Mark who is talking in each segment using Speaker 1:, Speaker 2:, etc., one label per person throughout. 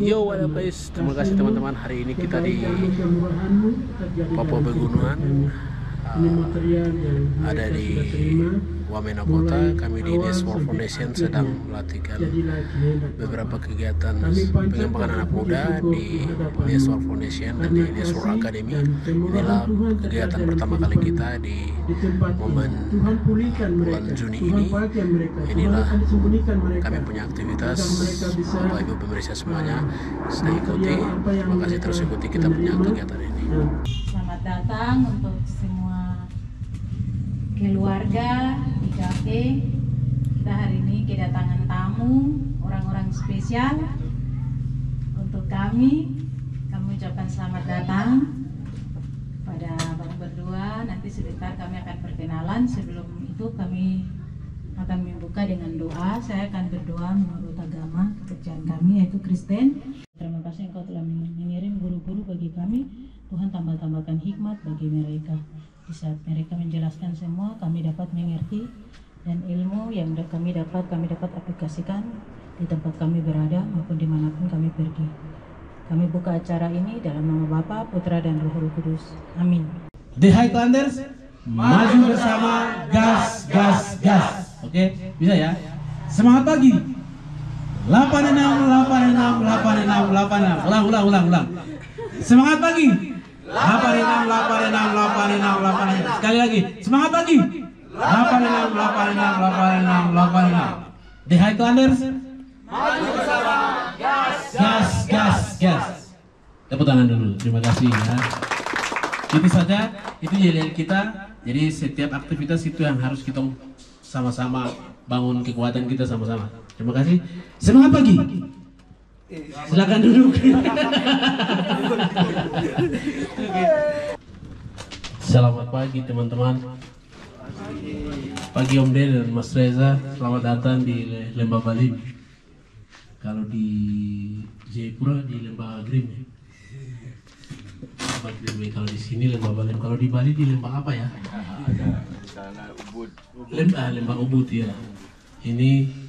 Speaker 1: Yo, what up guys, terima kasih teman-teman. Hari ini kita di Papua Pegunungan, ada di Wamena Kota. Kami di DS World Foundation sedang melatihkan beberapa kegiatan pengembangan anak muda di DS World Foundation dan di DS World Academy. Inilah kegiatan pertama kali kita di momen bulan Juni ini. Inilah kami punya aktivitas. Bapak Ibu pemirsa semuanya sedang ikuti. Terima kasih, terus ikuti kita punya kegiatan ini.
Speaker 2: Selamat datang untuk semua keluarga di kafe. Kita hari ini kedatangan tamu, orang-orang spesial untuk kami. Kami ucapkan selamat datang pada abang berdua. Nanti sebentar kami akan perkenalan. Sebelum itu kami akan membuka dengan doa. Saya akan berdoa menurut agama kepercayaan kami, yaitu Kristen. Terima kasih Engkau telah mengirim guru-guru bagi kami. Tuhan tambahkan hikmat bagi mereka. Di saat mereka menjelaskan semua, kami dapat mengerti, dan ilmu yang kami dapat aplikasikan di tempat kami berada maupun dimanapun kami pergi. Kami buka acara ini dalam nama Bapa, Putra, dan Roh Kudus. Amin.
Speaker 3: The Highlanders maju bersama, gas, gas, gas. Oke, bisa ya? Semangat pagi. 86, 86, 86, 86. Ulang. Semangat pagi. 86, 86, 86, 86. Sekali lagi. Semangat pagi. 86, 86, 86, 86. The Highlanders maju bersama, gas, gas, gas, gas. Tepuk tangan dulu. Terima kasih ya. Itu saja, itu yel kita. Jadi setiap aktivitas itu yang harus kita sama-sama bangun kekuatan kita sama-sama. Terima kasih. Semangat pagi. Silakan duduk. Selamat pagi teman-teman. Pagi Om Dede dan Mas Reza. Selamat datang di Lembah Balim. Kalau di Jayapura di Lembah Grim. Kalau di sini Lembah Balim. Kalau di Bali di Lembah apa ya? Lembah Ubud ya. Ini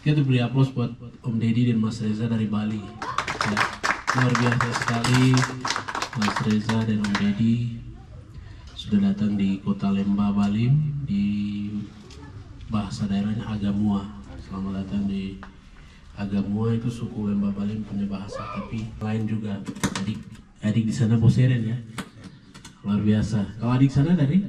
Speaker 3: kita beri aplaus buat Om Deddy dan Mas Reza dari Bali. Ya, luar biasa sekali Mas Reza dan Om Deddy sudah datang di kota Lembah Balim, di bahasa daerahnya Agamua. Selamat datang di Agamua, itu suku Lembah Balim punya bahasa, tapi lain juga. Adik di sana Boseren ya, luar biasa. Kalau adik sana dari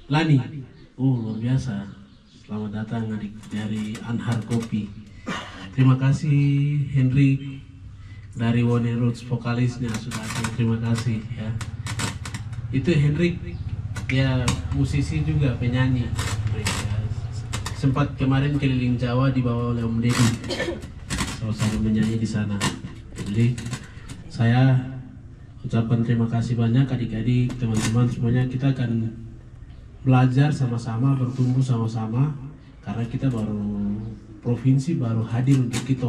Speaker 3: Lani, oh luar biasa. Selamat datang adik dari Anhar Kopi. Terima kasih Henry dari One Roots, vokalisnya sudah datang. Terima kasih ya. Itu Henry, dia musisi juga, penyanyi. Sempat kemarin keliling Jawa dibawa oleh Om Deddy. Sama-sama menyanyi di sana. Jadi saya ucapkan terima kasih banyak adik-adik, teman-teman semuanya. Kita akan belajar sama-sama, bertumbuh sama-sama, karena kita baru provinsi, baru hadir untuk kita.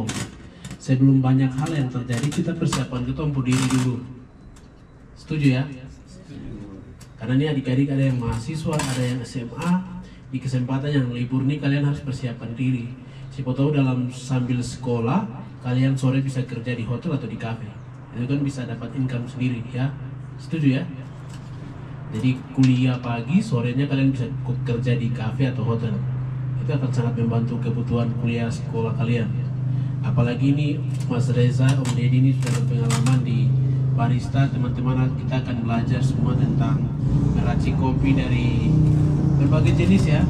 Speaker 3: Sebelum banyak hal yang terjadi, kita persiapan kita untuk diri dulu. Setuju ya? Karena ini adik-adik ada yang mahasiswa, ada yang SMA. Di kesempatan yang libur nih kalian harus persiapan diri. Siapa tahu dalam sambil sekolah kalian sore bisa kerja di hotel atau di kafe. Itu kan bisa dapat income sendiri ya. Setuju ya? Jadi kuliah pagi, sorenya kalian bisa kerja di kafe atau hotel. Itu akan sangat membantu kebutuhan kuliah sekolah kalian. Apalagi ini Mas Reza, Om Deddy ini sudah berpengalaman di barista. Teman-teman, kita akan belajar semua tentang meracik kopi dari berbagai jenis ya.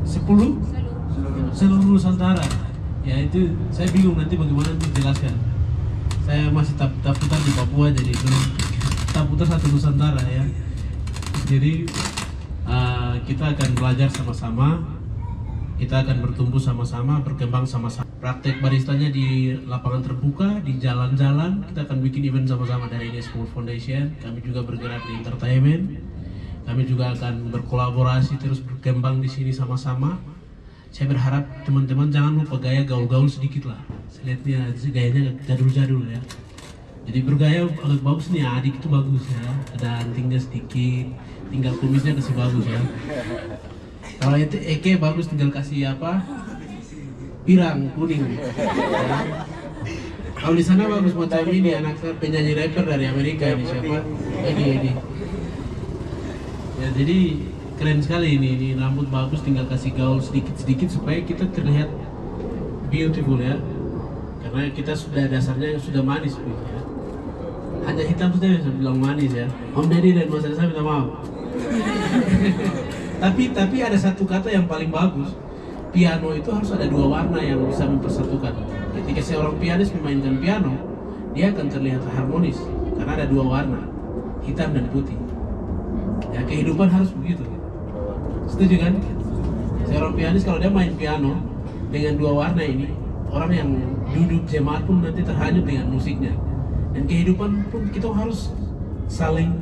Speaker 3: 10 seluruh Nusantara. Ya itu saya bingung nanti bagaimana dijelaskan. Saya masih taputar di Papua, jadi belum taputar satu Nusantara ya. Jadi kita akan belajar sama-sama, kita akan bertumbuh sama-sama, berkembang sama-sama. Praktek baristanya di lapangan terbuka, di jalan-jalan. Kita akan bikin event sama-sama dari DS World Foundation. Kami juga bergerak di entertainment. Kami juga akan berkolaborasi terus berkembang di sini sama-sama. Saya berharap teman-teman jangan lupa gaya gaul-gaul sedikit lah. Saya lihatnya gayanya jadul-jadul ya. Jadi bergaya agak bagus nih, adik itu bagus ya. Ada antingnya sedikit, tinggal kumisnya kasih bagus ya. Kalau itu Eke bagus, tinggal kasih apa? pirang kuning. Ya. Kalau di sana bagus macam ini anak penyanyi rapper dari Amerika ini siapa? Eddie. Ya jadi keren sekali ini rambut bagus, tinggal kasih gaul sedikit supaya kita terlihat beautiful ya. Karena kita sudah dasarnya sudah manis ya. Hanya hitam saja bisa bilang manis ya. Om Deddy dan Mas Reza minta maaf. tapi ada satu kata yang paling bagus. Piano itu harus ada dua warna yang bisa mempersatukan. Ketika seorang pianis memainkan piano, dia akan terlihat harmonis karena ada dua warna, hitam dan putih. Ya kehidupan harus begitu. Setuju kan? Seorang pianis kalau dia main piano dengan dua warna ini, orang yang duduk jemaat pun nanti terhanyut dengan musiknya. Dan kehidupan pun kita harus saling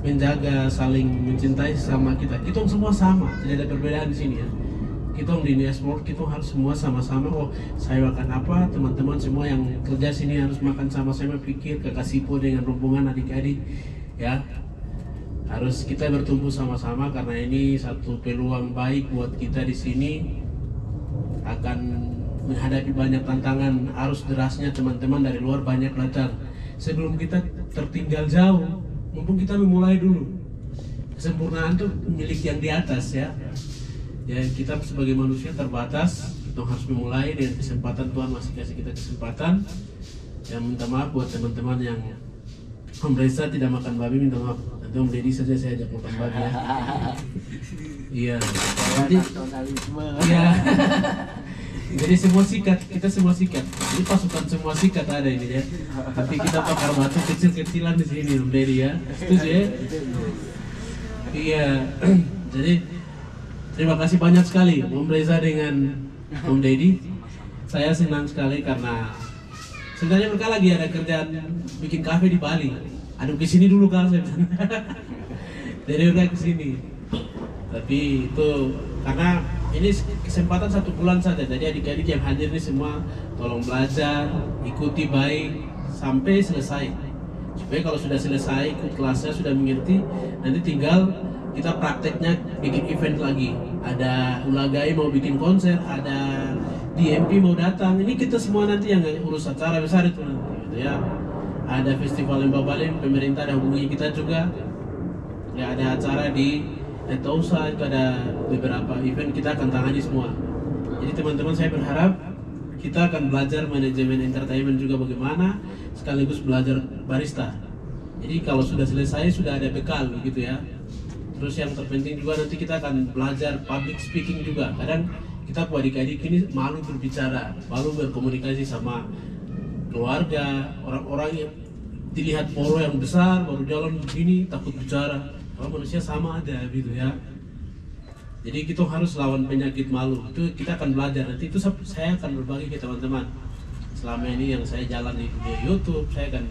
Speaker 3: menjaga, saling mencintai sesama kita. Kita semua sama, tidak ada perbedaan di sini ya. Kita di Network kita harus semua sama-sama. Oh, saya makan apa? Teman-teman semua yang kerja sini harus makan sama-sama. Pikir Kakak Sipo dengan rombongan adik-adik, ya. Harus kita bertumbuh sama-sama karena ini satu peluang baik buat kita di sini akan menghadapi banyak tantangan. Arus derasnya teman-teman dari luar banyak datang. Sebelum kita tertinggal jauh, mumpung kita memulai dulu. Kesempurnaan itu milik yang di atas ya. Ya kita sebagai manusia terbatas, kita harus memulai dengan kesempatan. Tuhan masih kasih kita kesempatan. Ya minta maaf buat teman-teman yang Om Reza tidak makan babi, minta maaf. Nanti Om Deddy saja saya ajak makan babi ya. Iya. Nanti. Iya. Jadi semua sikat, kita semua sikat. Ini pasukan semua sikat ada ini ya. Tapi kita bakar batu kecil-kecilan di sini Om Deddy ya. Setuju ya? Iya. Jadi terima kasih banyak sekali Om Reza dengan Om Deddy. Saya senang sekali karena sebenarnya mereka lagi ada kerjaan bikin kafe di Bali. Aduh kesini dulu kan saya bilang. Jadi udah kesini. Tapi itu karena ini kesempatan 1 bulan saja. Jadi adik-adik yang hadir ini semua tolong belajar, ikuti baik sampai selesai. Supaya kalau sudah selesai ikut kelasnya sudah mengerti, nanti tinggal kita prakteknya bikin event lagi. Ada Ulagai mau bikin konser, ada DMP mau datang. Ini kita semua nanti yang urus acara besar itu nanti gitu ya. Ada festival Lembah Baliem, pemerintah ada hubungi kita juga. Ya ada acara di Netausa itu ada beberapa event kita akan tangani semua. Jadi teman-teman saya berharap kita akan belajar manajemen entertainment juga bagaimana, sekaligus belajar barista. Jadi kalau sudah selesai sudah ada bekal gitu ya. Terus yang terpenting juga nanti kita akan belajar public speaking juga. Kadang kita adik-adik ini malu berbicara, malu berkomunikasi sama keluarga, orang-orang yang dilihat poro yang besar, baru jalan begini takut bicara. Kalau manusia sama ada gitu ya. Jadi kita harus lawan penyakit malu. Itu kita akan belajar. Nanti itu saya akan berbagi ke teman-teman. Selama ini yang saya jalan di YouTube, saya akan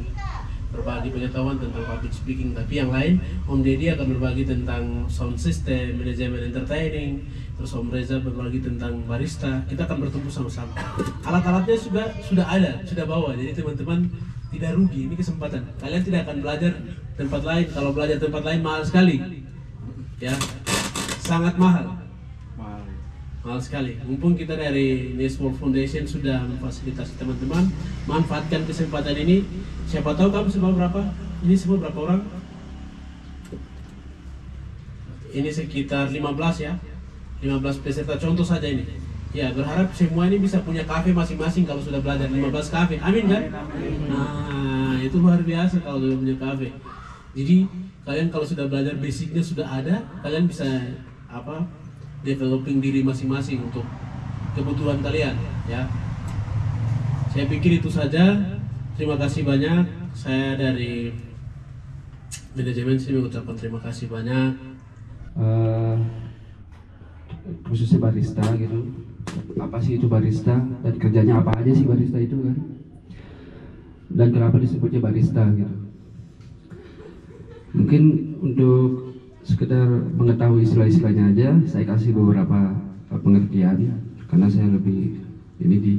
Speaker 3: berbagi pengetahuan tentang public speaking. Tapi yang lain, Om Deddy akan berbagi tentang sound system, manajemen entertaining. Terus Om Reza berbagi tentang barista. Kita akan bertumbuh sama-sama. Alat-alatnya sudah ada, sudah bawa. Jadi teman-teman tidak rugi. Ini kesempatan. Kalian tidak akan belajar tempat lain. Kalau belajar tempat lain mahal sekali. Ya, sangat mahal. Mahal sekali. Mumpung kita dari Network Foundation sudah memfasilitasi teman-teman, manfaatkan kesempatan ini. Siapa tahu kamu semua berapa? Ini semua berapa orang? Ini sekitar 15 ya. 15 peserta contoh saja ini. Ya, berharap semua ini bisa punya kafe masing-masing kalau sudah belajar 15 kafe. Amin kan? Nah, itu luar biasa kalau sudah punya kafe. Jadi, kalian kalau sudah belajar basicnya sudah ada, kalian bisa developing diri masing-masing untuk kebutuhan kalian ya. Saya pikir itu saja. Terima kasih banyak. Saya dari manajemen sini mengucapkan terima kasih banyak.
Speaker 4: Khususnya barista gitu. Apa sih itu barista dan kerjanya apa aja sih barista itu kan? Dan kenapa disebutnya barista gitu? Mungkin untuk sekedar mengetahui istilah-istilahnya aja, saya kasih beberapa pengertian karena saya lebih ini di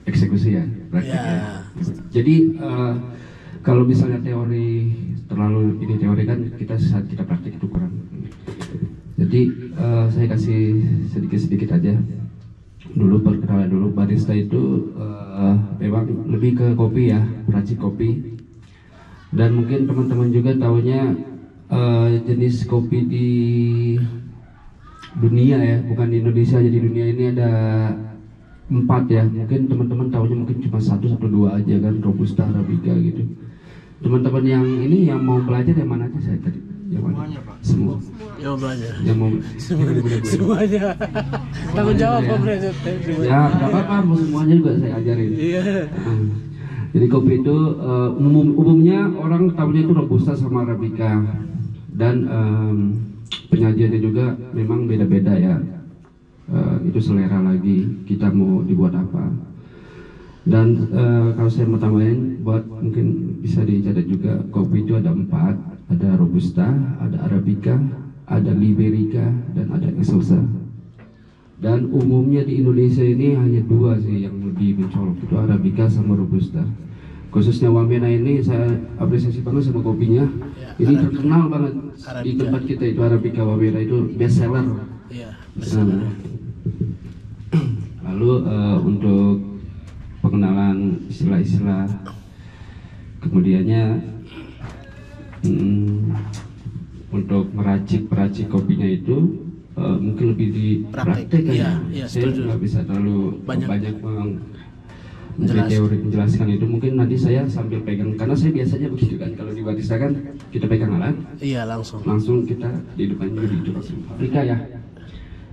Speaker 4: eksekusi ya, praktik ya. Jadi kalau misalnya teori terlalu ini teori kan saat kita praktik itu kurang. Jadi saya kasih sedikit-sedikit aja. dulu perkenalan dulu, barista itu memang lebih ke kopi ya, peracik kopi. Dan mungkin teman-teman juga tahunya jenis kopi di dunia ya, bukan di Indonesia, jadi dunia ini ada 4 ya. Mungkin teman-teman tahunya mungkin cuma 1 atau 2 aja kan, Robusta, Arabica gitu. Teman-teman yang ini yang mau belajar yang mana aja saya tadi? Yang mana?
Speaker 1: Semuanya, Pak.
Speaker 4: Semua.
Speaker 1: Yang belajar.
Speaker 4: Yang mau
Speaker 1: Semuanya. Tanggung jawab Pak Presiden.
Speaker 4: Ya, nggak apa-apa, semuanya juga saya ajarin.
Speaker 1: Iya.
Speaker 4: Jadi kopi itu umumnya orang tahunya itu Robusta sama Arabica, dan penyajiannya juga memang beda-beda ya. Itu selera lagi kita mau dibuat apa. Dan kalau saya mau tambahin, buat mungkin bisa dicatat juga, kopi itu ada 4, ada Robusta, ada Arabica, ada Liberica, dan ada Excelsa. Dan umumnya di Indonesia ini hanya 2 sih yang lebih mencolok, itu Arabica sama Robusta. Khususnya Wamena ini saya apresiasi banget sama kopinya. Ini terkenal banget di tempat kita itu, Arabica Wamena itu best seller.
Speaker 1: Iya.
Speaker 4: Lalu untuk pengenalan istilah-istilah, kemudiannya untuk meracik kopinya itu mungkin lebih di praktek ya. Saya nggak bisa terlalu banyak menjelaskan itu. Mungkin nanti saya sambil pegang, karena saya biasanya begitu kan, kalau di barista kan kita pegang alat,
Speaker 1: Iya,
Speaker 4: langsung kita di depan juga di Afrika ya.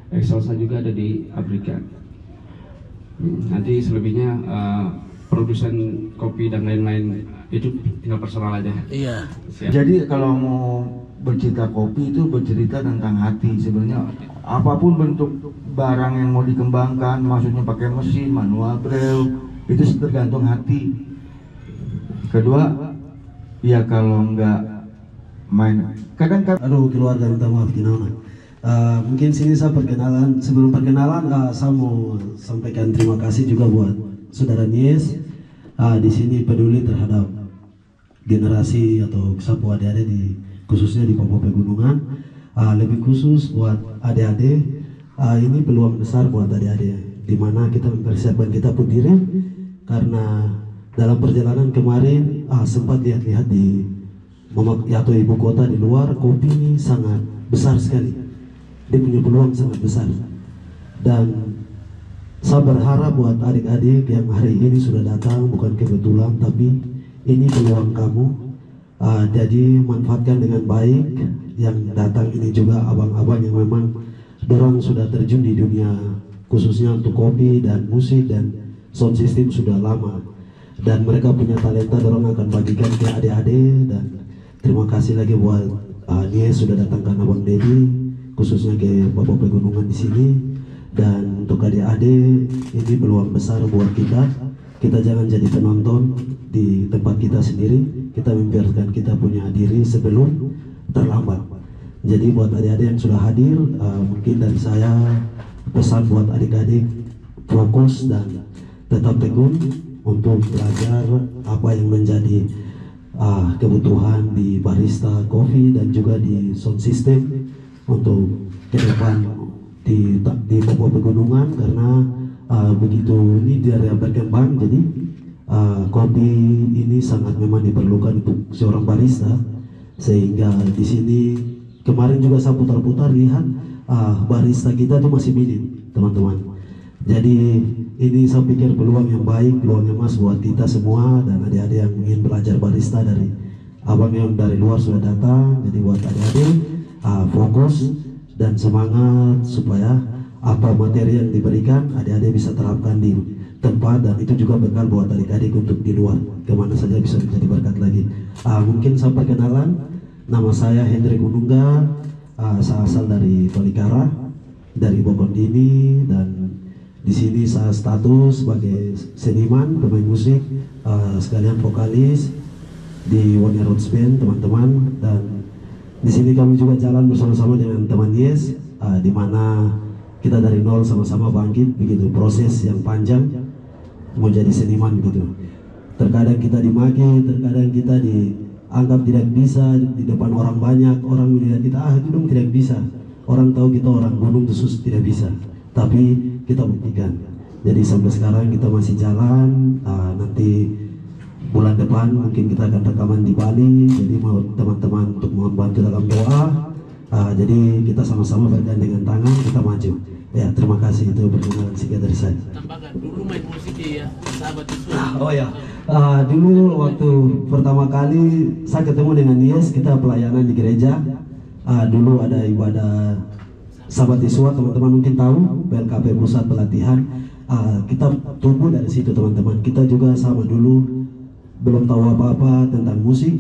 Speaker 4: Excelsa juga ada di Afrika. Nanti selebihnya produsen kopi dan lain-lain itu tinggal personal aja.
Speaker 1: Iya.
Speaker 4: Siap.
Speaker 5: Jadi kalau mau bercerita kopi itu bercerita tentang hati sebenarnya. Apapun bentuk barang yang mau dikembangkan, maksudnya pakai mesin, manual brew, itu tergantung hati. Kedua, ya kalau nggak main, kadang-kadang
Speaker 6: Aduh, keluarga minta maaf gimana. Mungkin sini saya perkenalan. Sebelum perkenalan, saya mau sampaikan terima kasih juga buat saudara Nies. Di sini peduli terhadap generasi atau sapu adik-adik khususnya di Papua Pegunungan. Lebih khusus buat adik-adik, ini peluang besar buat adik-adik, di mana kita mempersiapkan kita pun diri, karena dalam perjalanan kemarin sempat lihat-lihat di atau ibu kota di luar, kopi ini sangat besar sekali. Dia punya peluang sangat besar, dan saya berharap buat adik-adik yang hari ini sudah datang, bukan kebetulan, tapi ini peluang kamu. Jadi manfaatkan dengan baik. Yang datang ini juga abang-abang yang memang dorang sudah terjun di dunia khususnya untuk kopi dan musik dan sound system sudah lama, dan mereka punya talenta, dorang akan bagikan ke adik-adik. Dan terima kasih lagi buat Nies sudah datangkan Abang Dedi khususnya ke Papua Pegunungan di sini. Dan untuk adik-adik, ini peluang besar buat kita. Kita jangan jadi penonton di tempat kita sendiri. Kita membiarkan kita punya diri sebelum terlambat. Jadi buat adik-adik yang sudah hadir, mungkin dari saya pesan buat adik-adik, fokus dan tetap tekun untuk belajar apa yang menjadi kebutuhan di barista kopi dan juga di sound system untuk ke depan di Papua Pegunungan. Karena begitu ini dia berkembang, jadi kopi ini sangat memang diperlukan untuk seorang barista. Sehingga di sini kemarin juga saya putar-putar lihat barista kita tuh masih minim, teman-teman. Jadi ini saya pikir peluang yang baik, peluang yang emas buat kita semua dan adik-adik yang ingin belajar barista dari abang yang dari luar sudah datang. Jadi buat adik-adik fokus dan semangat supaya apa materi yang diberikan adik-adik bisa terapkan di tempat, dan itu juga bekal buat adik-adik untuk di luar kemana saja bisa menjadi berkat lagi. Mungkin saya perkenalan, nama saya Hendrik Unungga, saya asal dari Tolikara, dari Bogondini, dan di sini saya status sebagai seniman, pemain musik, sekalian vokalis di One Roots Band, teman-teman. Dan di sini kami juga jalan bersama-sama dengan teman Yes, di mana kita dari nol sama-sama bangkit, begitu proses yang panjang mau jadi seniman gitu. Terkadang kita dimaki, terkadang kita dianggap tidak bisa di depan orang banyak, orang melihat kita itu dong tidak bisa. Orang tahu kita orang gunung khusus tidak bisa. tapi kita buktikan. Jadi sampai sekarang kita masih jalan. Nanti bulan depan mungkin kita akan rekaman di Bali. Jadi mau teman-teman untuk mohon bantu dalam doa. Jadi kita sama-sama bergandengan tangan, kita maju. Ya, terima kasih, itu perkenalan singkat dari saya.
Speaker 3: Tambahkan dulu main musik ya, sahabat itu.
Speaker 6: Oh ya, dulu waktu pertama kali saya ketemu dengan Nies, kita pelayanan di gereja. Dulu ada ibadah Sabat Iswa, teman-teman mungkin tahu, PLKP Pusat Pelatihan. Kita tumbuh dari situ teman-teman. Kita juga sama dulu belum tahu apa-apa tentang musik,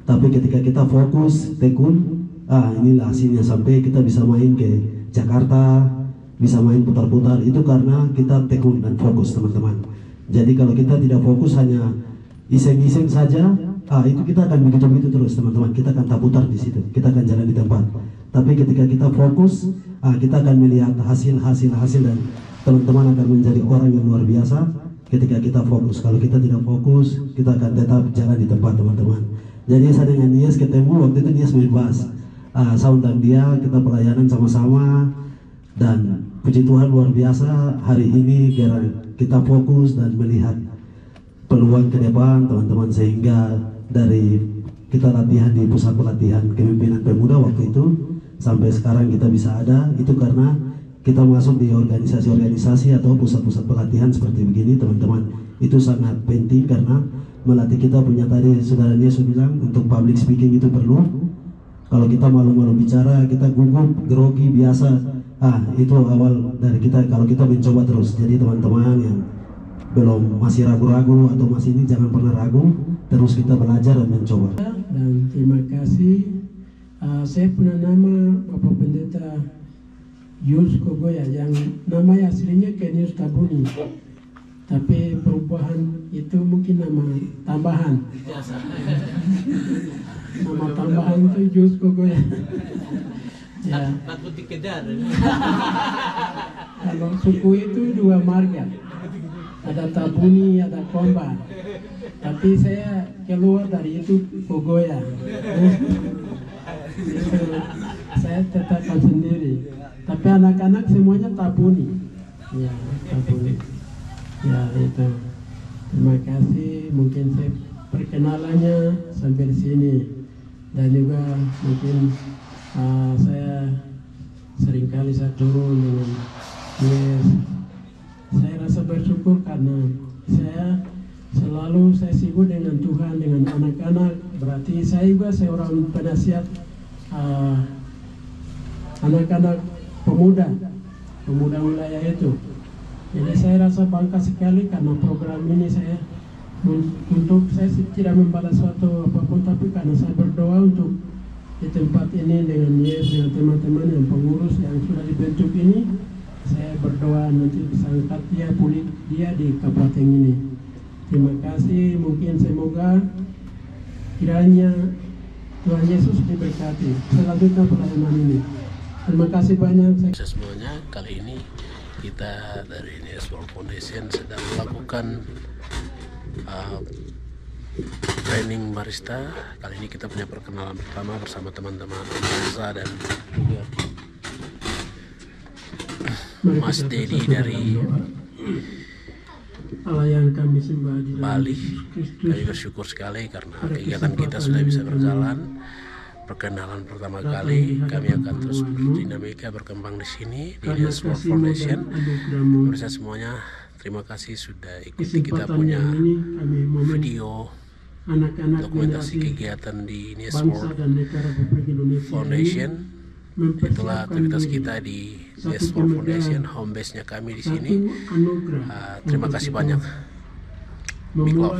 Speaker 6: tapi ketika kita fokus tekun, inilah hasilnya sampai kita bisa main ke Jakarta, bisa main putar-putar. Itu karena kita tekun dan fokus teman-teman. Jadi kalau kita tidak fokus hanya iseng-iseng saja, itu kita akan begitu-begitu terus teman-teman. Kita akan tak putar di situ, kita akan jalan di tempat. Tapi ketika kita fokus, kita akan melihat hasil dan teman-teman akan menjadi orang yang luar biasa ketika kita fokus. Kalau kita tidak fokus, kita akan tetap jalan di tempat teman-teman. Jadi saya dengan Nies ketemu, waktu itu Nies main bass. Saya undang dia, kita pelayanan sama-sama, dan puji Tuhan luar biasa hari ini kita fokus dan melihat peluang ke depan teman-teman, sehingga dari kita latihan di pusat pelatihan kepemimpinan pemuda waktu itu sampai sekarang kita bisa ada, itu karena kita masuk di organisasi-organisasi atau pusat-pusat pelatihan seperti begini teman-teman. Itu sangat penting karena melatih kita punya, tadi saudara Nies bilang untuk public speaking itu perlu. Kalau kita malu-malu bicara, kita gugup, grogi, biasa, itu awal dari kita kalau kita mencoba terus. Jadi teman-teman yang belum masih ragu-ragu atau masih ini, jangan pernah ragu, terus kita belajar dan mencoba.
Speaker 7: Dan terima kasih. Saya punya nama Bapak Pendeta Yus Kogoya, yang nama aslinya Kenius Tabuni, tapi perubahan itu mungkin nama tambahan. Nama tambahan itu Yus Kogoya. Ya.
Speaker 3: Takut dikejar.
Speaker 7: Kalau suku itu dua marga, ada Tabuni, ada Komba. Tapi saya keluar dari itu Kogoya. Saya tetapkan sendiri. Tapi anak-anak semuanya Tabuni. Ya, Tabuni. Ya, itu. Terima kasih. Mungkin saya perkenalannya sampai di sini. Dan juga mungkin saya seringkali saya turun dengan Nies. Saya rasa bersyukur karena saya sibuk dengan Tuhan, dengan anak-anak. Berarti saya juga seorang penasihat anak-anak pemuda wilayah itu. Jadi saya rasa bangga sekali karena program ini saya tidak membalas suatu apapun, tapi karena saya berdoa untuk di tempat ini dengan Nies, dengan teman-teman yang pengurus yang sudah dibentuk ini, saya berdoa nanti bisa angkat dia di kabupaten ini. Terima kasih. Mungkin semoga kiranya Tuhan Yesus diberkati selanjutnya pelayanan ini. Terima kasih banyak.
Speaker 1: Semuanya, kali ini kita dari Nies World Foundation sedang melakukan training barista. Kali ini kita punya perkenalan pertama bersama teman-teman Reza dan juga Mas Dedi dari
Speaker 7: Allah yang kami sembah di
Speaker 1: Bali. Kami bersyukur sekali karena kegiatan kita sudah bisa berjalan. Perkenalan pertama kali, kami akan terus berdinamika berkembang di sini di Nies World Foundation. Pemirsa semuanya, terima kasih sudah ikuti kita punya video dokumentasi kegiatan di Nies World Foundation. Itulah aktivitas kita di Nies World Foundation, home base-nya kami di sini. Terima kasih banyak. Big love.